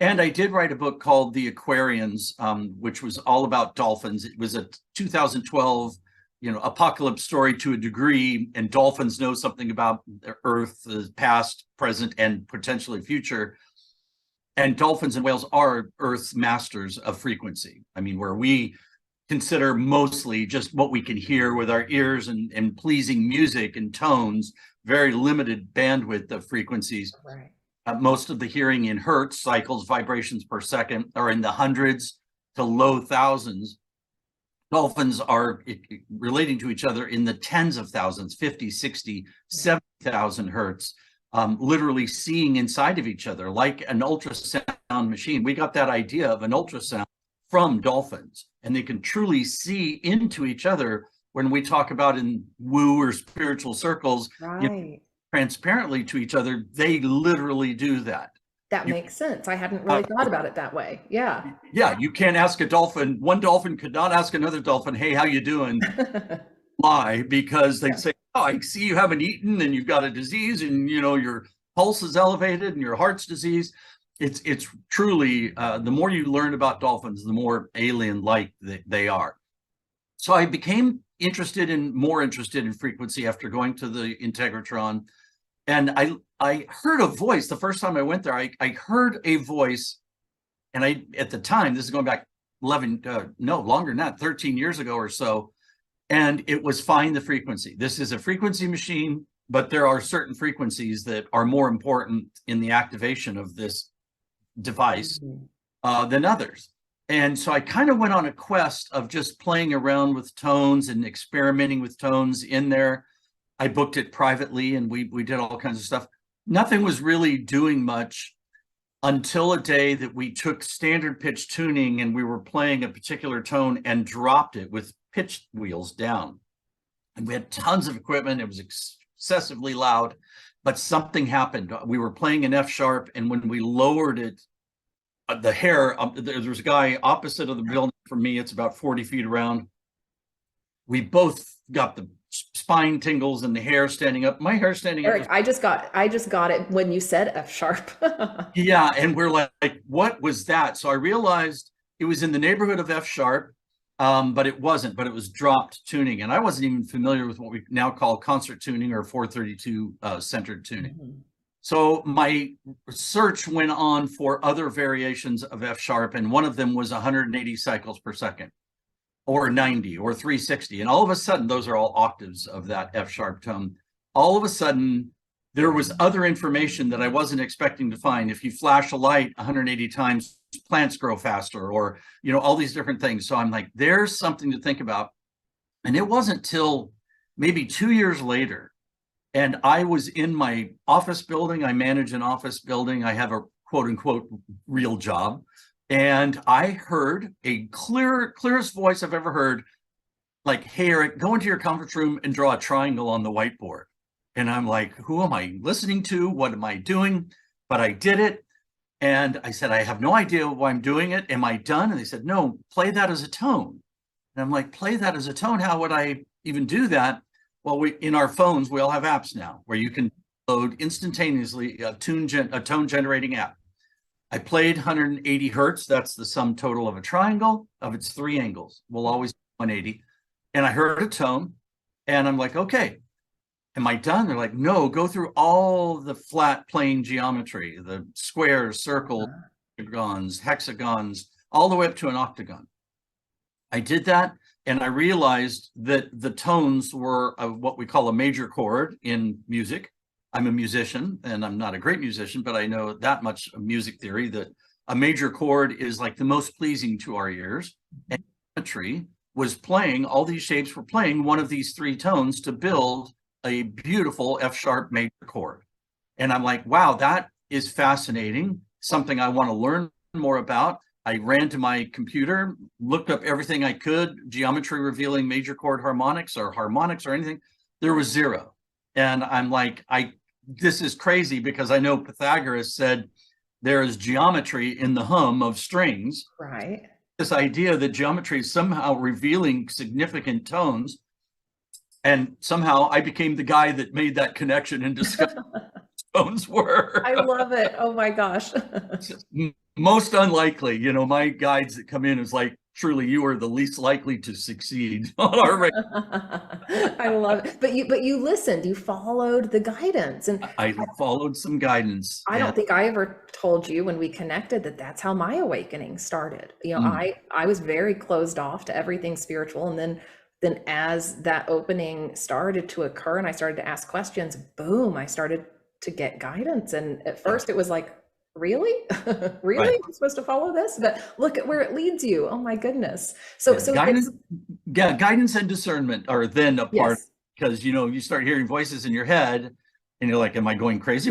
And I did write a book called The Aquarians, which was all about dolphins. It was a 2012, apocalypse story to a degree, and dolphins know something about the Earth, the past, present, and potentially future. And dolphins and whales are Earth's masters of frequency. I mean, where we consider mostly just what we can hear with our ears and pleasing music and tones, very limited bandwidth of frequencies. Right. Most of the hearing in hertz cycles, vibrations per second, are in the hundreds to low thousands. Dolphins are relating to each other in the tens of thousands, 50, 60, 70,000 hertz, literally seeing inside of each other like an ultrasound machine. We got that idea of an ultrasound from dolphins, and they can truly see into each other. When we talk about in woo or spiritual circles, Right. transparently to each other, they literally do that. That You, makes sense. I hadn't really thought about it that way. Yeah. yeah, you can't ask a dolphin. One dolphin could not ask another dolphin, "Hey, how you doing?" Why? Because they'd Yeah. say, "Oh, I see you haven't eaten, and you've got a disease, and your pulse is elevated, and your heart's disease." It's truly the more you learn about dolphins, the more alien-like they are. So I became more interested in frequency after going to the Integratron. And I heard a voice the first time I went there. I heard a voice, and at the time, this is going back 11, no, longer than that, 13 years ago or so. And it was find the frequency. This is a frequency machine, but there are certain frequencies that are more important in the activation of this device Mhm. than others. And so I kind of went on a quest of just playing around with tones and experimenting with tones in there. I booked it privately, and we did all kinds of stuff. Nothing was really doing much until a day that we took standard pitch tuning, and we were playing a particular tone and dropped it with pitch wheels down. And we had tons of equipment. It was excessively loud, but something happened. We were playing an F sharp, and when we lowered it, the hair, there's a guy opposite of the building from me. It's about 40 feet around. We both got the spine tingles and the hair standing up. My hair standing up. Eric, I just got it when you said F sharp. Yeah, and we're like, what was that? So I realized it was in the neighborhood of F sharp, but it wasn't. But it was dropped tuning, and I wasn't even familiar with what we now call concert tuning or 432 centered tuning. Mhm. So my search went on for other variations of F sharp, and one of them was 180 cycles per second, or 90, or 360. And all of a sudden, those are all octaves of that F sharp tone. All of a sudden, there was other information that I wasn't expecting to find. If you flash a light 180 times, plants grow faster, or all these different things. So I'm like, there's something to think about. And it wasn't till maybe 2 years later, and I was in my office building. I manage an office building. I have a quote unquote real job. And I heard a clearest voice I've ever heard, like, "Hey, Eric, go into your conference room and draw a triangle on the whiteboard." And I'm like, who am I listening to? What am I doing? But I did it. And I said, I have no idea why I'm doing it. Am I done? And they said, no, play that as a tone. And I'm like, play that as a tone? How would I even do that? Well, in our phones, we all have apps now where you can load instantaneously a tone generating app. I played 180 hertz. That's the sum total of a triangle of its three angles. We'll always 180. And I heard a tone, and I'm like, okay, am I done? They're like, no, go through all the flat plane geometry, the squares, circles, hexagons, all the way up to an octagon. I did that, and I realized that the tones were what we call a major chord in music. I'm a musician, and I'm not a great musician, but I know that much of music theory, that a major chord is like the most pleasing to our ears. And geometry was playing, all these shapes were playing one of these three tones to build a beautiful F sharp major chord. And I'm like, wow, that is fascinating, something I want to learn more about. I ran to my computer, looked up everything I could, geometry revealing major chord harmonics or anything. There was zero. And I'm like, this is crazy, because I know Pythagoras said there is geometry in the hum of strings. Right. This idea that geometry is somehow revealing significant tones. And somehow I became the guy that made that connection and discovered what tones were. I love it. Oh my gosh. most unlikely. You know, my guides that come in is like, truly, you are the least likely to succeed on our rate. I love it. But you listened, you followed the guidance. And I followed some guidance. I don't think I ever told you when we connected that that's how my awakening started. You know, Mm. I was very closed off to everything spiritual. And then as that opening started to occur and I started to ask questions, boom, I started to get guidance. And at first it was like, really? Really? Right. I'm supposed to follow this? But look at where it leads you. Oh my goodness. So, Yeah, so guidance, it's, yeah, guidance and discernment are then a part, yes. because you know, you start hearing voices in your head and you're like, am I going crazy?